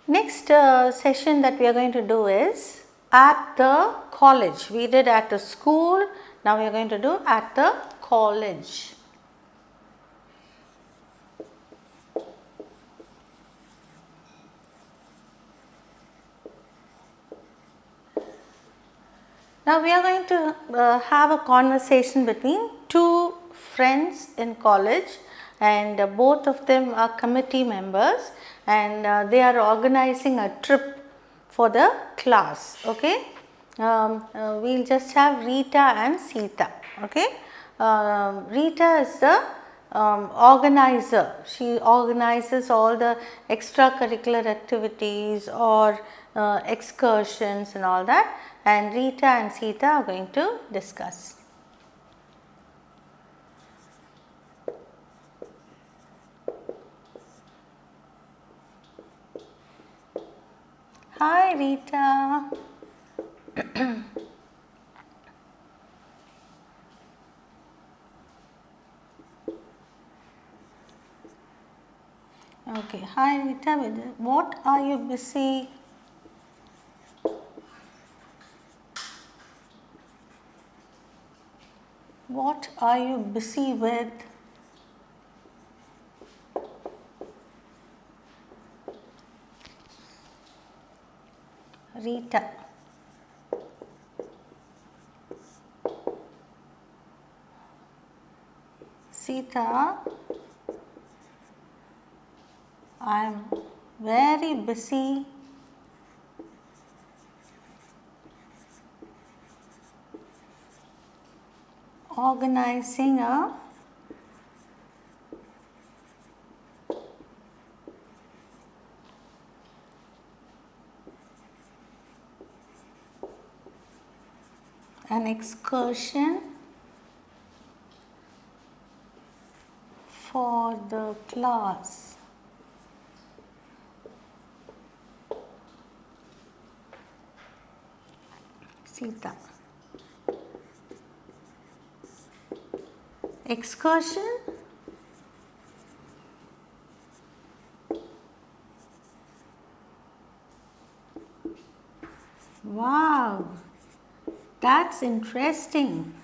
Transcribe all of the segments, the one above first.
Next session that we are going to do is at the college. We did at the school, now we are going to do at the college. Now we are going to have a conversation between two friends in college, and both of them are committee members, and they are organizing a trip for the class. Okay, we'll just have Rita and Sita. Okay, Rita is the organizer. She organizes all the extracurricular activities or excursions and all that, and Rita and Sita are going to discuss. Hi Rita. Okay, hi Rita, what are you busy? What are you busy with? Rita. Sita, I am very busy organizing an excursion for the class. Sita. Excursion? Wow, that's interesting.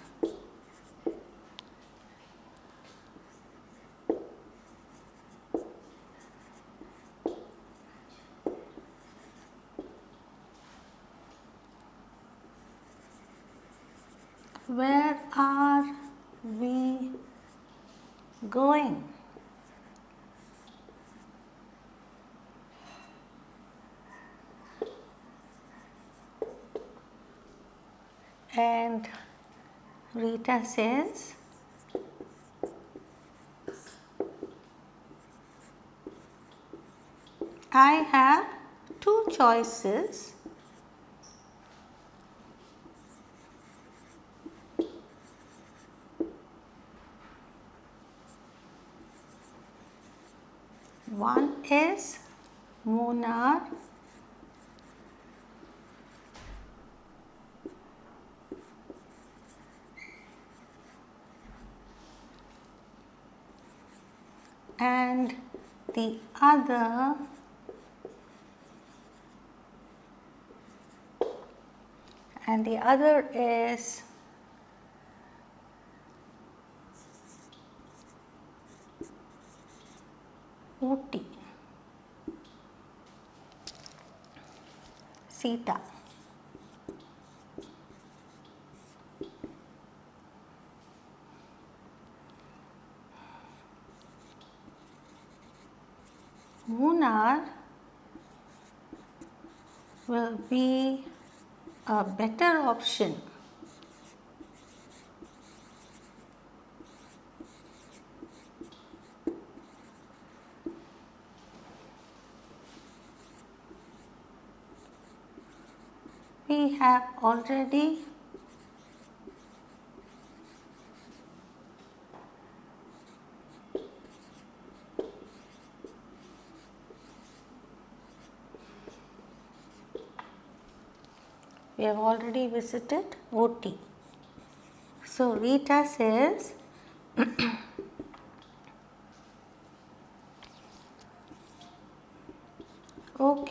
Where are we going? And Rita says, I have two choices. One is Munnar, and the other is Ooty. Sita. Munnar will be a better option. We have already visited Ooty. So Rita says,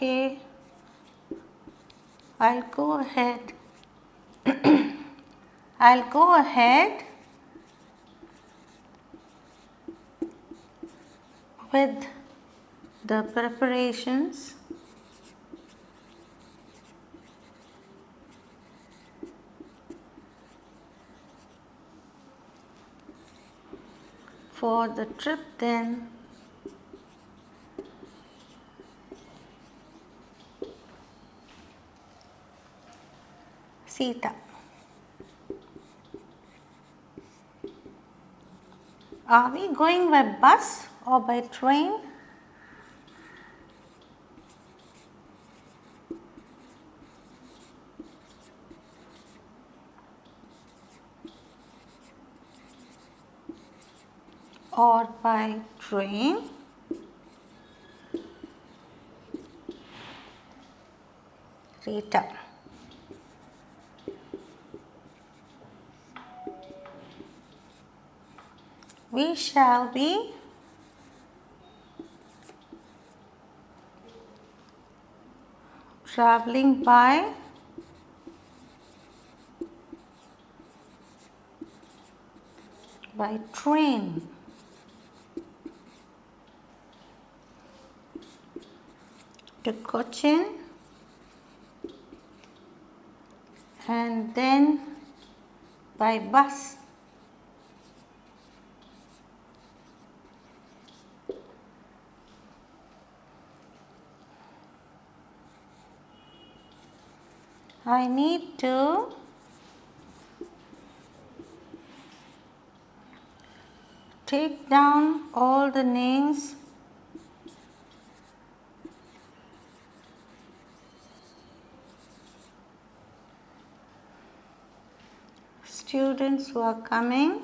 Okay, I'll go ahead. I'll go ahead with the preparations for the trip then. Sita. Are we going by bus or by train? Or by train? Rita. We shall be traveling by train. To Cochin and then by bus. I need to take down all the names students who are coming.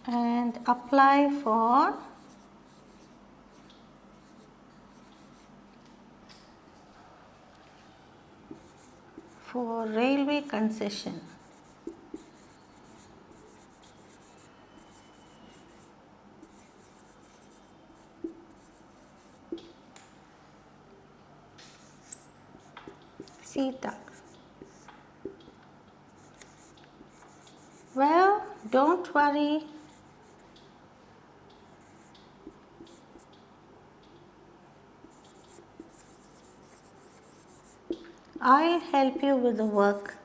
And apply for railway concession. Sita. Well, don't worry. I'll help you with the work.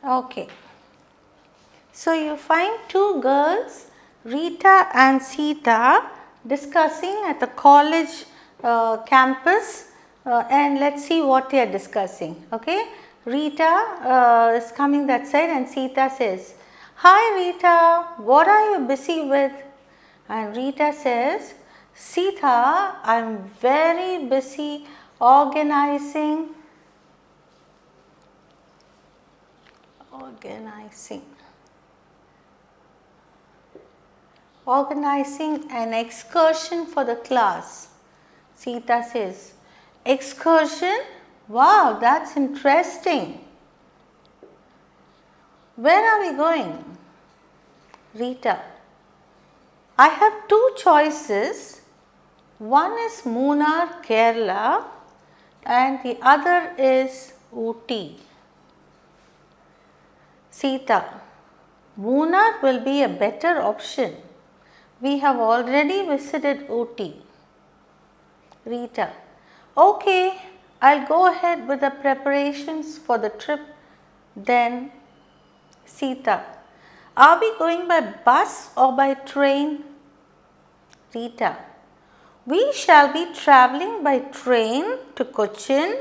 Okay. So you find two girls, Rita and Sita, discussing at the college campus, and let's see what they are discussing. Okay. Rita is coming that side and Sita says, "Hi Rita, what are you busy with?" And Rita says, "Sita, I am very busy organizing an excursion for the class." Sita says, "Excursion? Wow, that's interesting. Where are we going?" Rita, "I have two choices. One is Munnar, Kerala, and the other is Ooty." Sita, "Munnar will be a better option. We have already visited Ooty." Rita, "Okay, I'll go ahead with the preparations for the trip then." Sita, "Are we going by bus or by train?" Rita, "We shall be traveling by train to Cochin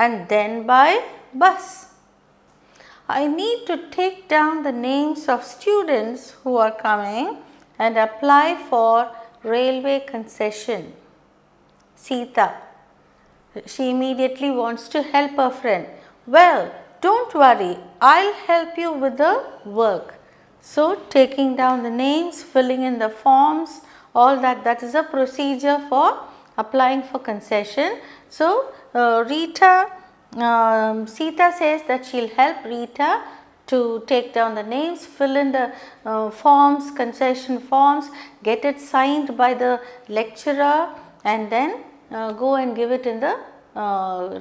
and then by bus. I need to take down the names of students who are coming and apply for railway concession." Sita, She immediately wants to help her friend. Well, don't worry, I'll help you with the work. So, taking down the names, filling in the forms, all that is a procedure for applying for concession. So, Sita says that she'll help Rita to take down the names, fill in the forms, concession forms, get it signed by the lecturer, and then go and give it in the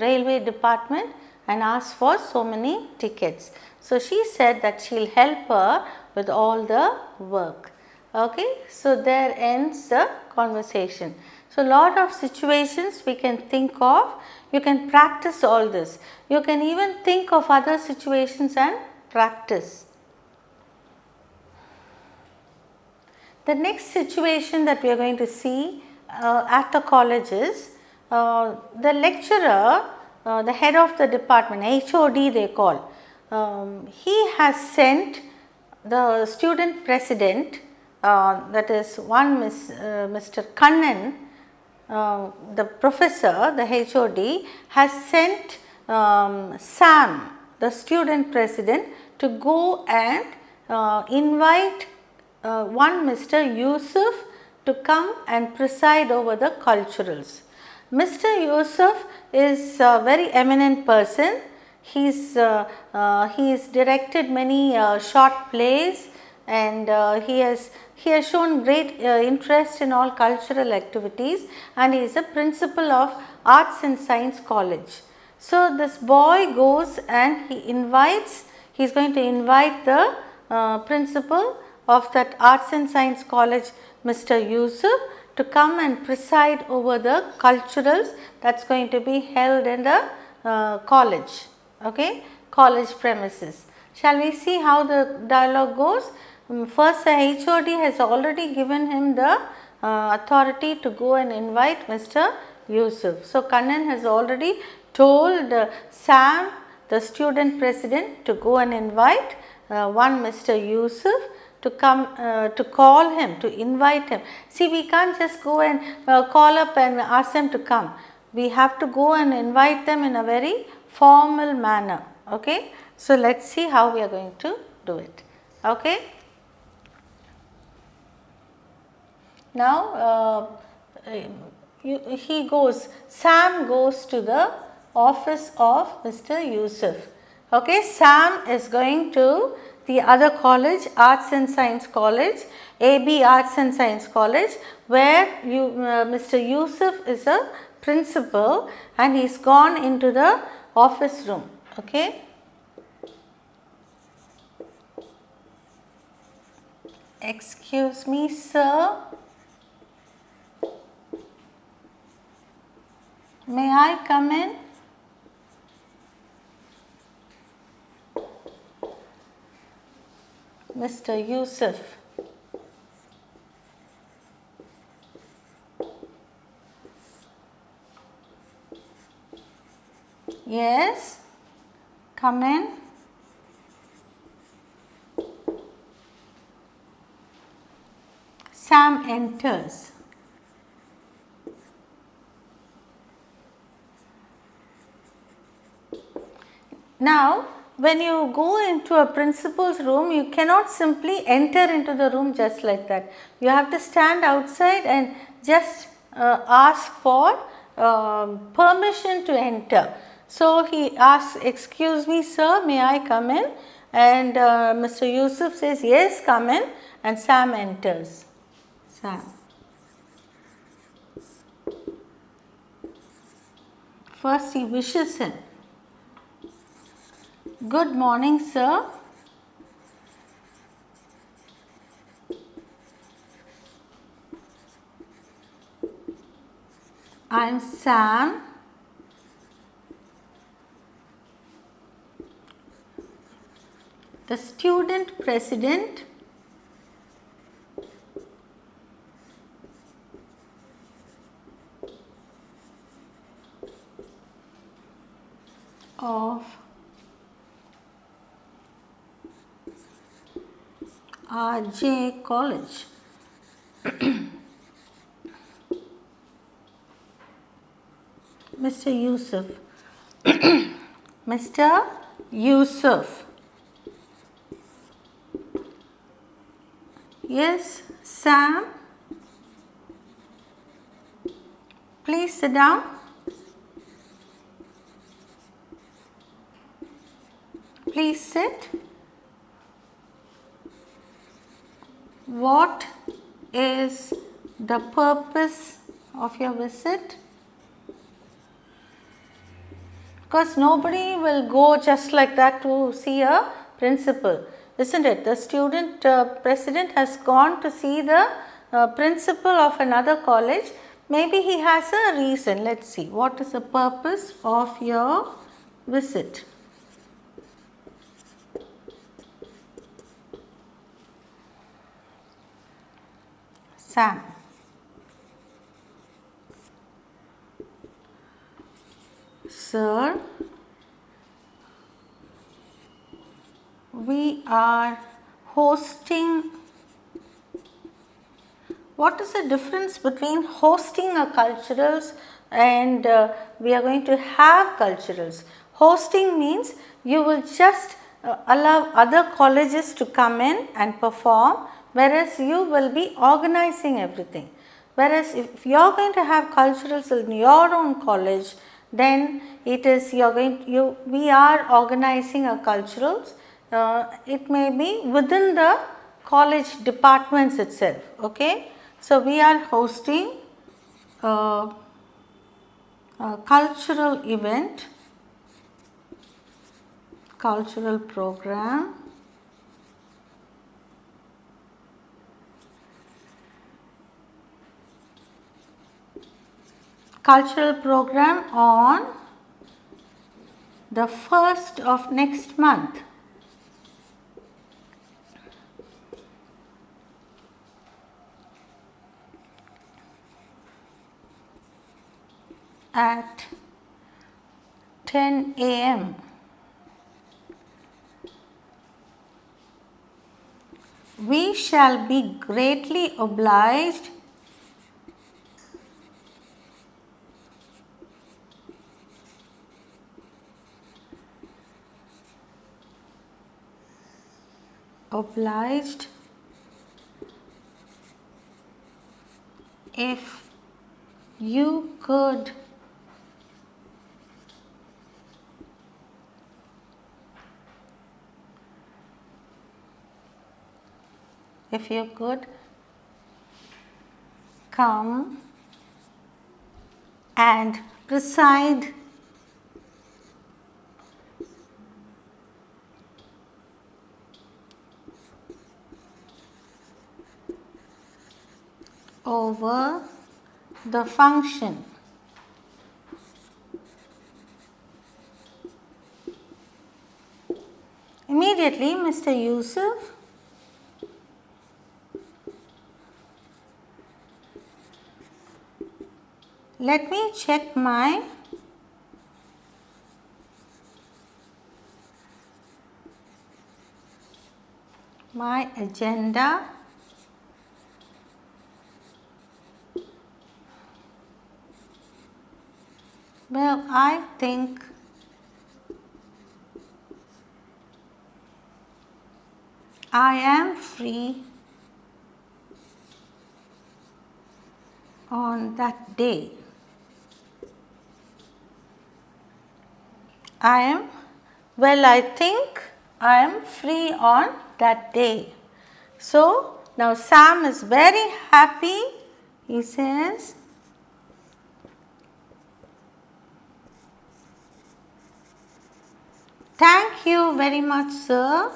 railway department and ask for so many tickets. So, she said that she'll help her with all the work. Okay. So, there ends the conversation. So, lot of situations we can think of, you can practice all this. You can even think of other situations and practice. The next situation that we are going to see at the college is the lecturer, the head of the department, HOD they call, he has sent the student president, that is one Mr. Kannan, the professor, the HOD has sent Sam, the student president, to go and invite one Mr. Yusuf to come and preside over the culturals. Mr. Yusuf is a very eminent person. He's directed many short plays, and he has shown great interest in all cultural activities, and he is a principal of Arts and Science College. So, this boy goes and he is going to invite the principal of that Arts and Science College, Mr. Yusuf, to come and preside over the culturals that is going to be held in the college, okay, college premises. Shall we see how the dialogue goes? First, the HOD has already given him the authority to go and invite Mr. Yusuf. So, Kannan has already told Sam, the student president, to go and invite one Mr. Yusuf to come, to call him, to invite him. See, we can't just go and call up and ask them to come. We have to go and invite them in a very formal manner. Okay. So, let us see how we are going to do it. Okay. Now, Sam goes to the office of Mr. Yusuf. Okay. Sam is going to the other college, Arts and Science College, AB Arts and Science College, where Mr. Yusuf is a principal, and he is gone into the office room. Okay. Excuse me, sir. May I come in? Mr. Yusuf. Yes, come in. Sam enters. Now, when you go into a principal's room, you cannot simply enter into the room just like that. You have to stand outside and just ask for permission to enter. So, he asks, excuse me sir, may I come in? And Mr. Yusuf says, yes, come in, and Sam enters. Sam. First he wishes him. Good morning, sir. I am Sam. The student president of RJ College. Mr. Yusuf. Mr. Yusuf. Yes, Sam. Please sit down. Please sit. What is the purpose of your visit? Because nobody will go just like that to see a principal, isn't it? The student president has gone to see the principal of another college. Maybe he has a reason. Let's see. What is the purpose of your visit? Sam. Sir, we are hosting. What is the difference between hosting a culturals and we are going to have culturals? Hosting means you will just allow other colleges to come in and perform, whereas you will be organizing everything. Whereas if you are going to have culturals in your own college, then it is we are organizing a culturals. It may be within the college departments itself. Okay, so we are hosting a cultural event, cultural program. Cultural program on the 1st of next month. At 10 a.m. We shall be greatly obliged if you could come and preside over the function. Immediately, Mr. Yusuf let me check my agenda. Well, I think I am free on that day. I think I am free on that day. So, now Sam is very happy. He says, "Thank you very much, sir.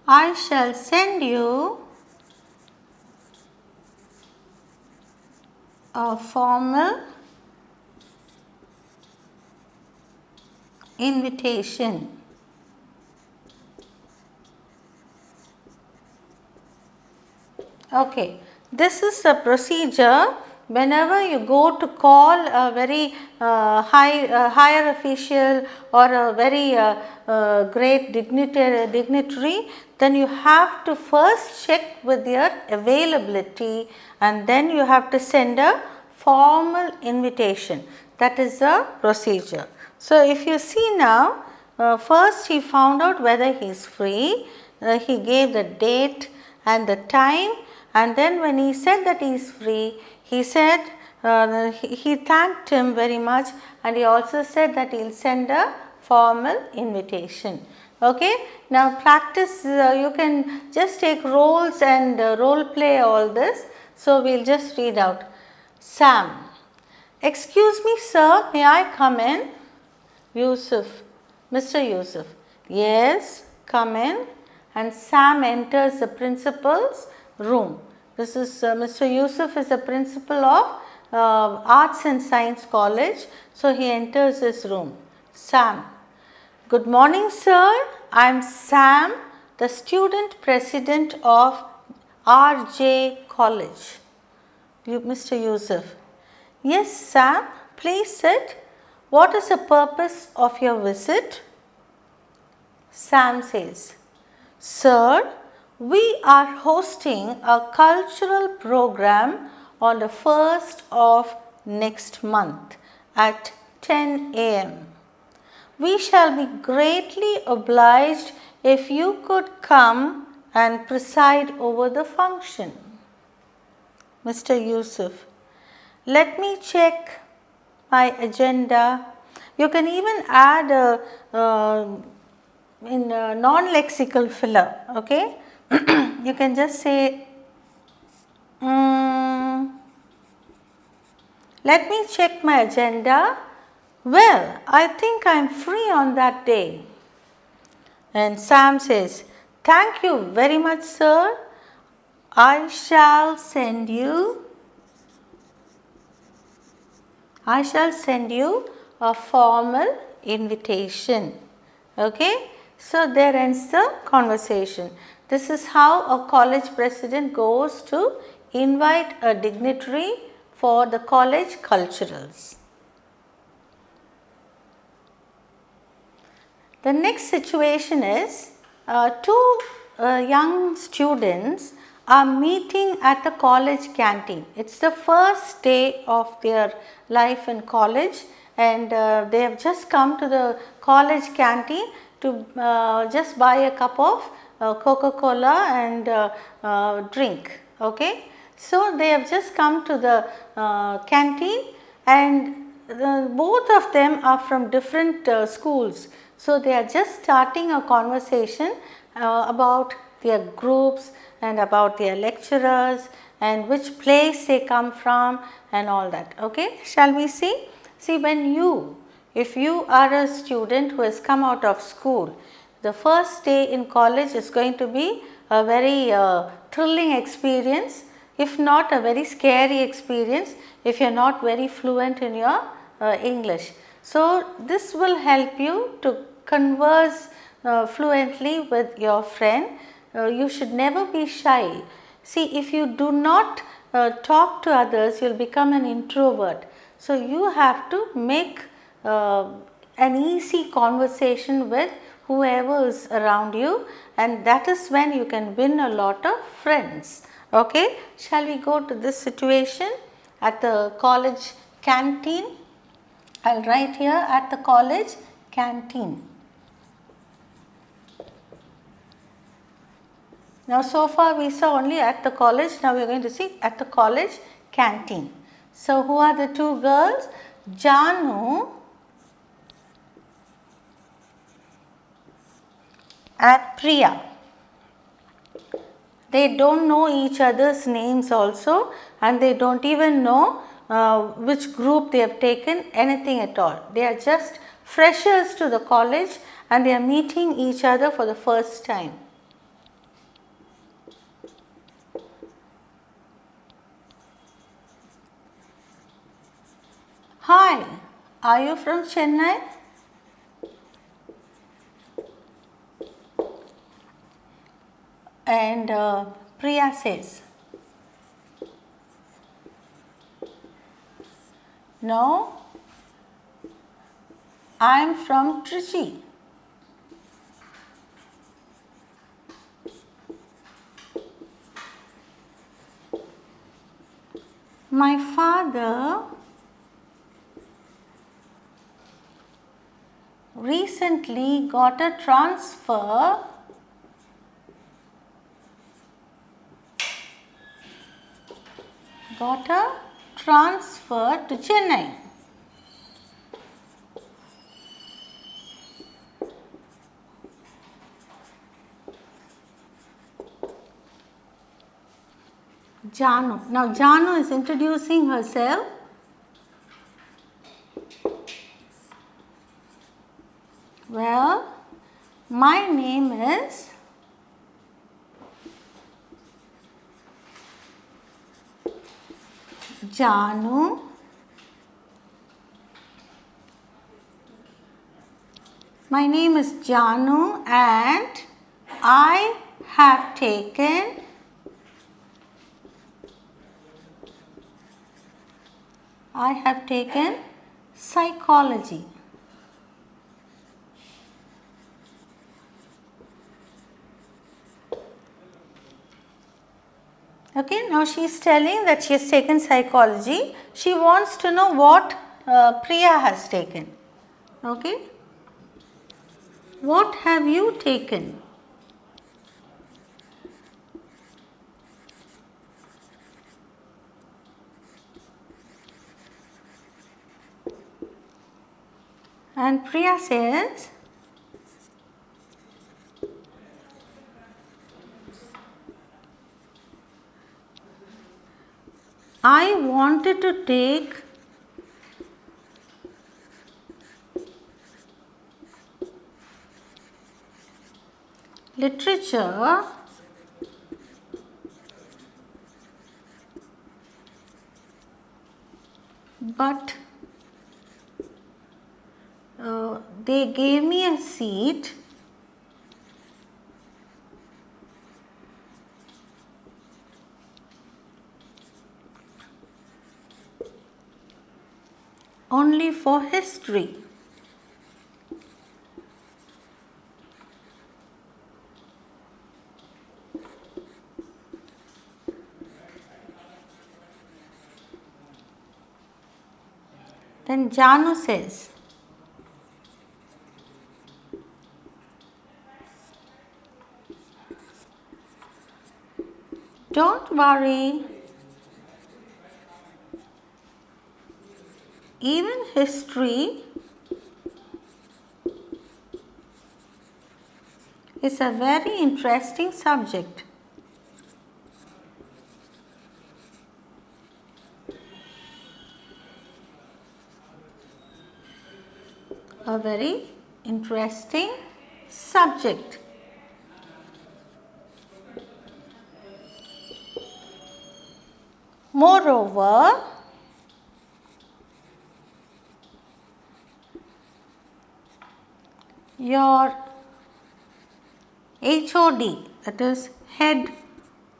I shall send you a formal invitation." Okay, this is the procedure whenever you go to call a very higher official or a very great dignitary, then you have to first check with their availability, and then you have to send a formal invitation. That is the procedure. So, if you see now, first he found out whether he is free, he gave the date and the time, and then when he said that he is free, he said he thanked him very much, and he also said that he will send a formal invitation. Okay. Now, practice, you can just take roles and role play all this. So, we will just read out. Sam: excuse me sir, may I come in? Yusuf: Mr. Yusuf: yes, come in. And Sam enters the principal's room. This is Mr. Yusuf is the principal of Arts and Science College. So, he enters his room. Sam: good morning sir, I am Sam, the student president of RJ College. Mr. Yusuf: yes Sam, please sit. What is the purpose of your visit? Sam says, sir, we are hosting a cultural program on the 1st of next month at 10 a.m. We shall be greatly obliged if you could come and preside over the function. Mr. Yusuf: let me check my agenda. You can even add in non-lexical filler. Okay. You can just say, let me check my agenda. Well, I think I am free on that day. And Sam says, thank you very much sir. I shall send you a formal invitation. Okay. So, there ends the conversation. This is how a college president goes to invite a dignitary for the college culturals. The next situation is two young students are meeting at the college canteen. It is the first day of their life in college, and they have just come to the college canteen to just buy a cup of Coca-Cola and drink. Okay. So, they have just come to the canteen, and both of them are from different schools. So, they are just starting a conversation about their groups and about their lecturers and which place they come from and all that. Okay. Shall we see? See, if you are a student who has come out of school, the first day in college is going to be a very thrilling experience, if not a very scary experience if you are not very fluent in your English. So, this will help you to converse fluently with your friend. You should never be shy. See, if you do not talk to others, you will become an introvert. So, you have to make an easy conversation with whoever is around you, and that is when you can win a lot of friends. Okay. Shall we go to this situation at the college canteen? I will write here at the college canteen. Now, so far we saw only at the college, now we are going to see at the college canteen. So, who are the two girls? Janu and Priya. They do not know each other's names also, and they do not even know which group they have taken, anything at all. They are just freshers to the college and they are meeting each other for the first time. Hi, are you from Chennai? And Priya says, No, I am from Trichy. My father recently got a transfer to Chennai. Janu. Now Janu is introducing herself. Well, my name is Janu. My name is Janu and I have taken psychology. Okay, now she is telling that she has taken psychology. She wants to know what Priya has taken. Okay, what have you taken? And Priya says, I wanted to take literature but they gave me a seat only for history. Then Janu says, don't worry, even history is a very interesting subject. A very interesting subject. Moreover, your HOD, that is head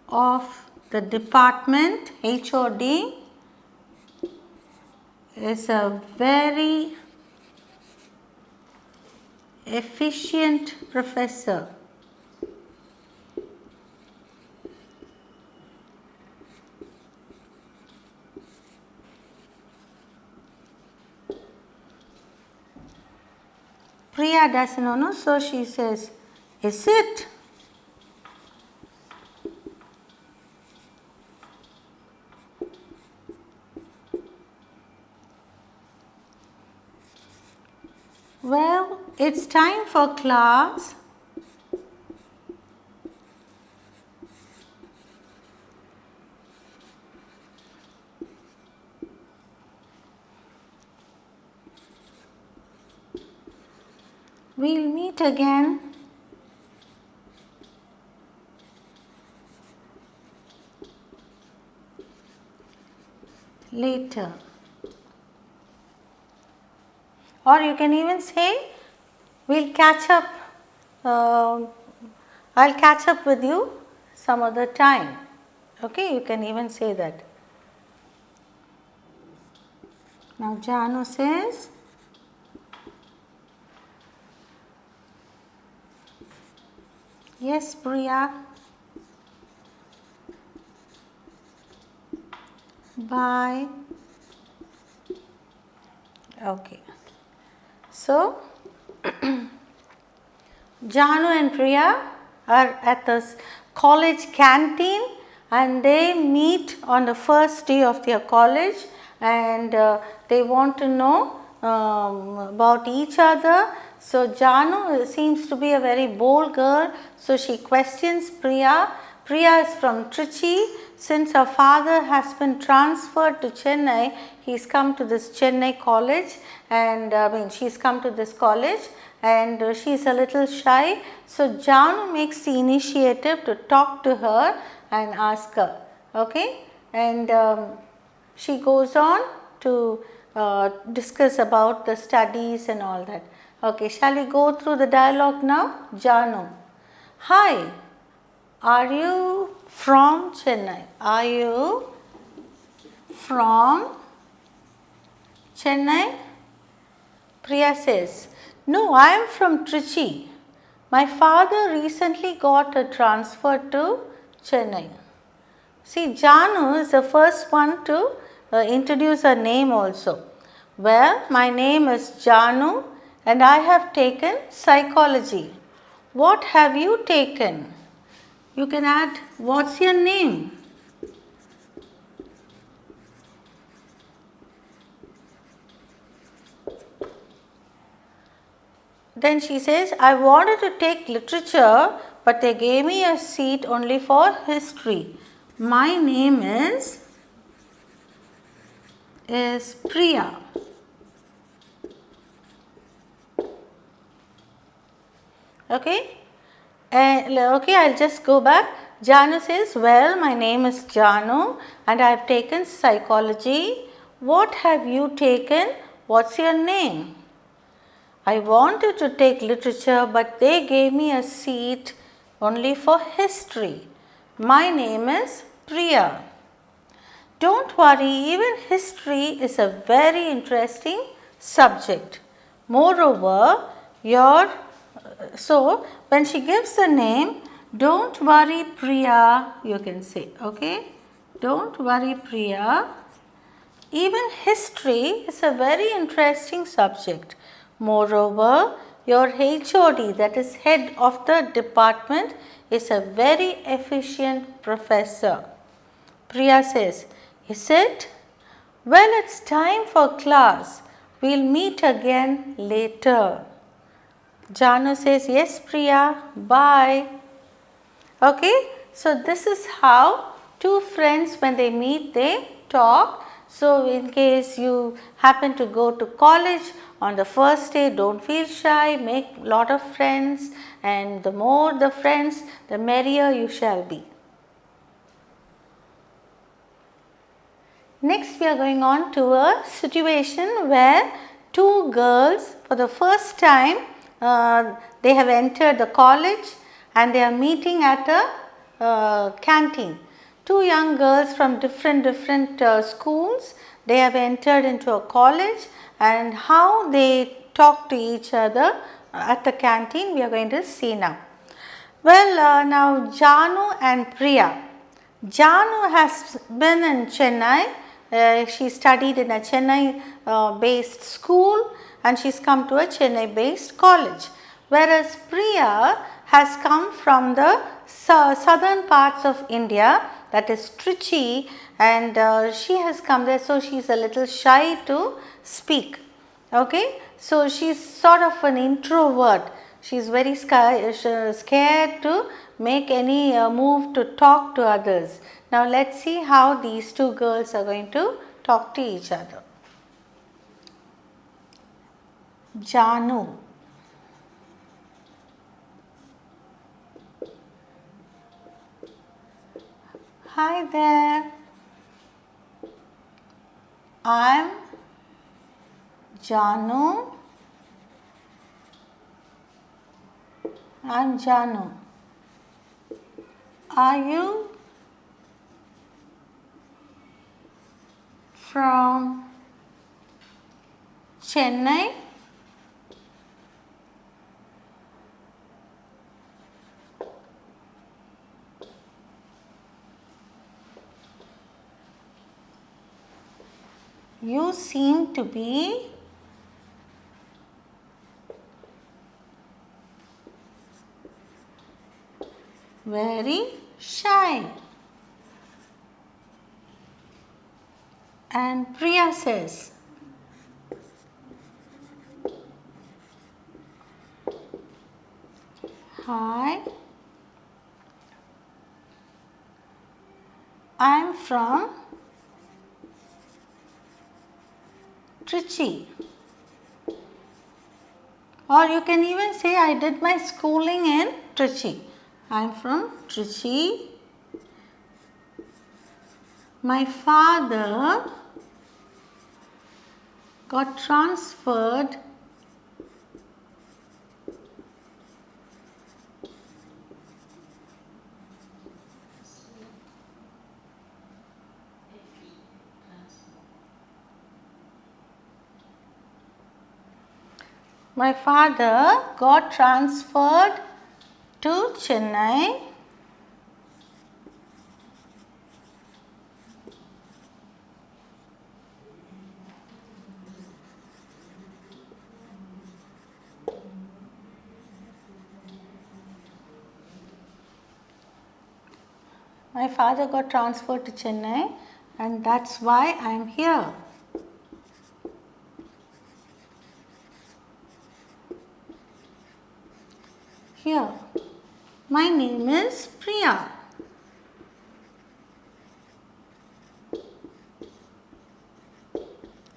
of the department, HOD, is a very efficient professor. Priya doesn't know, so she says, is it? Well, it's time for class. We'll meet again later. Or you can even say, we'll catch up, I'll catch up with you some other time. Okay, you can even say that. Now Janu says, yes Priya, bye. Okay. So Janu and Priya are at the college canteen and they meet on the first day of their college, and they want to know about each other. So Janu seems to be a very bold girl, so she questions Priya. Priya is from Trichy. Since her father has been transferred to Chennai, he's come to this Chennai college, and she's come to this college, and she's a little shy. So Janu makes the initiative to talk to her and ask her. Okay, and she goes on to discuss about the studies and all that. Okay, shall we go through the dialogue now? Janu: hi, are you from Chennai? Are you from Chennai? Priya says, no, I am from Trichy. My father recently got a transfer to Chennai. See, Janu is the first one to introduce her name also. Well, my name is Janu and I have taken psychology. What have you taken? You can add, what's your name? Then she says, I wanted to take literature, but they gave me a seat only for history. My name is Priya. Okay? Okay, I'll just go back. Janu says, well, my name is Janu and I have taken psychology. What have you taken? What's your name? I wanted to take literature, but they gave me a seat only for history. My name is Priya. Don't worry, even history is a very interesting subject. Moreover, so when she gives the name, don't worry Priya, you can say, okay? Don't worry Priya. Even history is a very interesting subject. Moreover, your HOD, that is head of the department, is a very efficient professor. Priya says, is it? Well, it's time for class. We'll meet again later. Janu says, yes Priya, bye. Okay, so this is how two friends, when they meet, they talk. So in case you happen to go to college on the first day, don't feel shy, make lot of friends, and the more the friends, the merrier you shall be. Next we are going on to a situation where two girls, for the first time they have entered the college and they are meeting at a canteen. Two young girls from different schools, they have entered into a college, and how they talk to each other at the canteen we are going to see now. Well, now Janu and Priya. Janu has been in Chennai. She studied in a Chennai based school and she's come to a Chennai based college. Whereas Priya has come from the southern parts of India, that is Trichy, and she has come there, so she is a little shy to speak. Okay, so she is sort of an introvert. She is very scared to make any move to talk to others. Now let us see how these two girls are going to talk to each other. Janu. Hi there. I'm Janu. I'm Janu. Are you from Chennai, you seem to be very shy. And Priya says, hi, I am from Trichy. Or you can even say I did my schooling in Trichy. I am from Trichy. My father got transferred to Chennai. My father got transferred to Chennai and that's why I am here. Here. My name is Priya.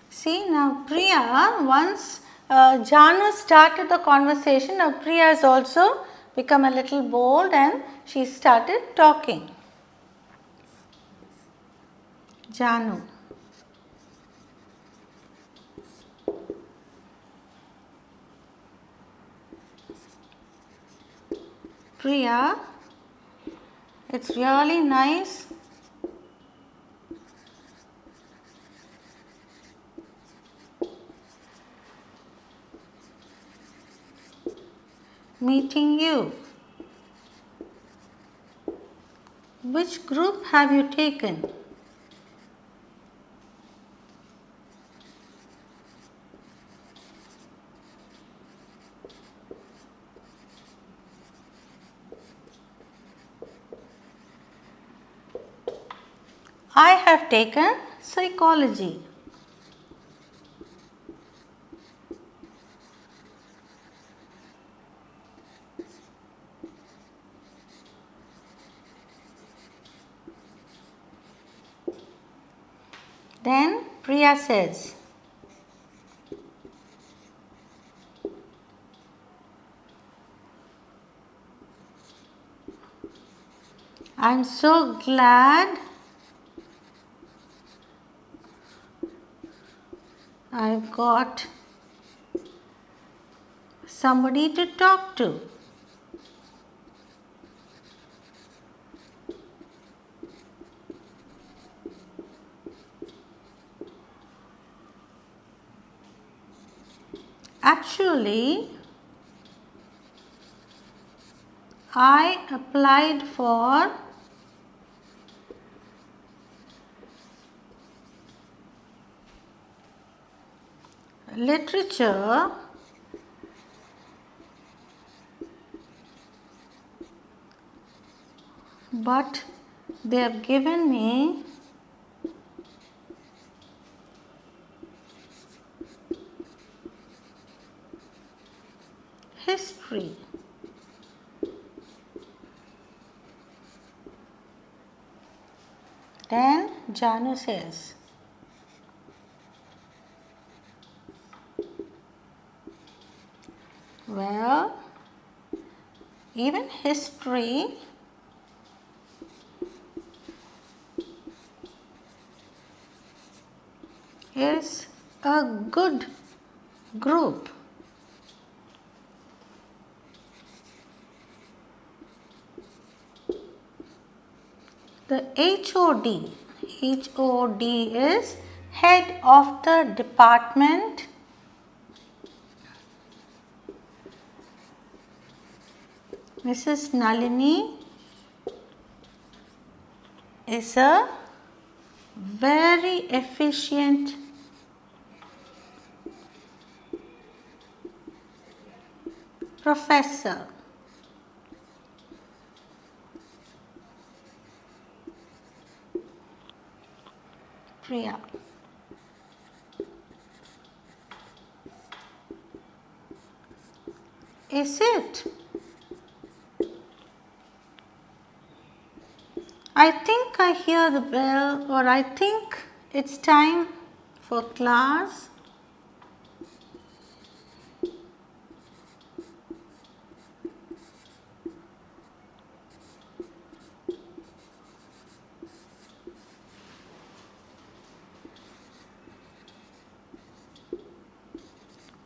See now Priya, once Janu started the conversation, now Priya has also become a little bold and she started talking. Janu. Priya, it's really nice meeting you. Which group have you taken? I have taken psychology. Then Priya says, I am so glad I've got somebody to talk to. Actually, I applied for literature but they have given me history. Then Janu says, well, even history is a good group. The HOD is head of the department Mrs. Nalini is a very efficient professor. Priya. Is it? I think I hear the bell, or I think it's time for class.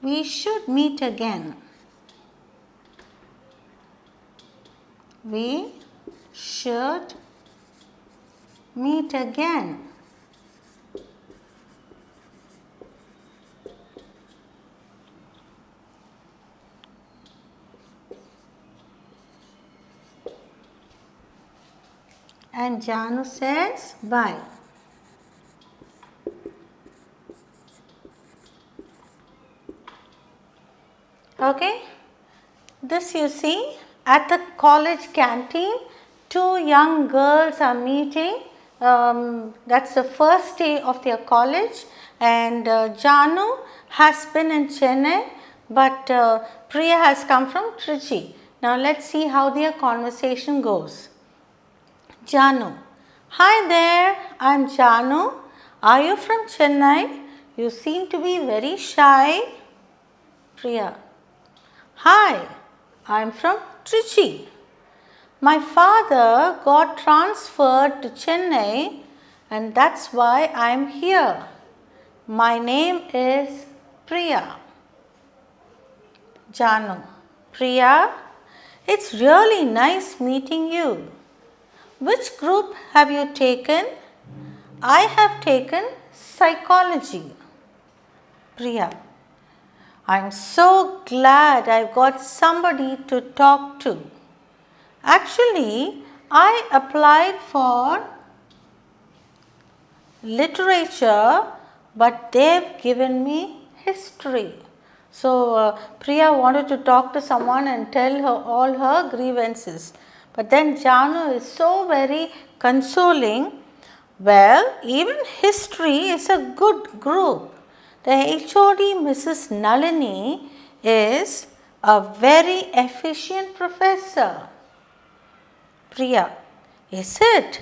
We should meet again. We should meet again. And Janu says bye. Okay, this you see at the college canteen, two young girls are meeting. That's the first day of their college, and Janu has been in Chennai, but Priya has come from Trichy. Now let's see how their conversation goes. Janu: hi there, I'm Janu. Are you from Chennai? You seem to be very shy. Priya: hi, I'm from Trichy. My father got transferred to Chennai and that's why I'm here. My name is Priya. Janu: Priya, it's really nice meeting you. Which group have you taken? I have taken psychology. Priya: I'm so glad I've got somebody to talk to. Actually, I applied for literature, but they've given me history. So, Priya wanted to talk to someone and tell her all her grievances. But then Janu is so very consoling. Well, even history is a good group. The HOD, Mrs. Nalini, is a very efficient professor. Priya: is it?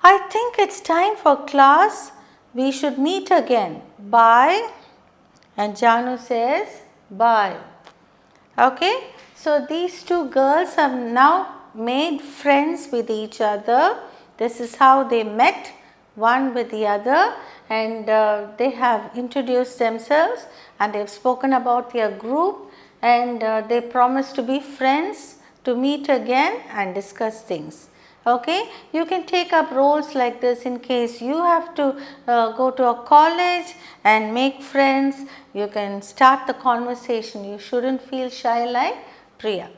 I think it's time for class. We should meet again. Bye. And Janu says bye. Okay, so these two girls have now made friends with each other. This is how they met, one with the other, and they have introduced themselves and they have spoken about their group, and they promise to be friends, to meet again and discuss things. Okay, you can take up roles like this in case you have to go to a college and make friends. You can start the conversation. You shouldn't feel shy like Priya.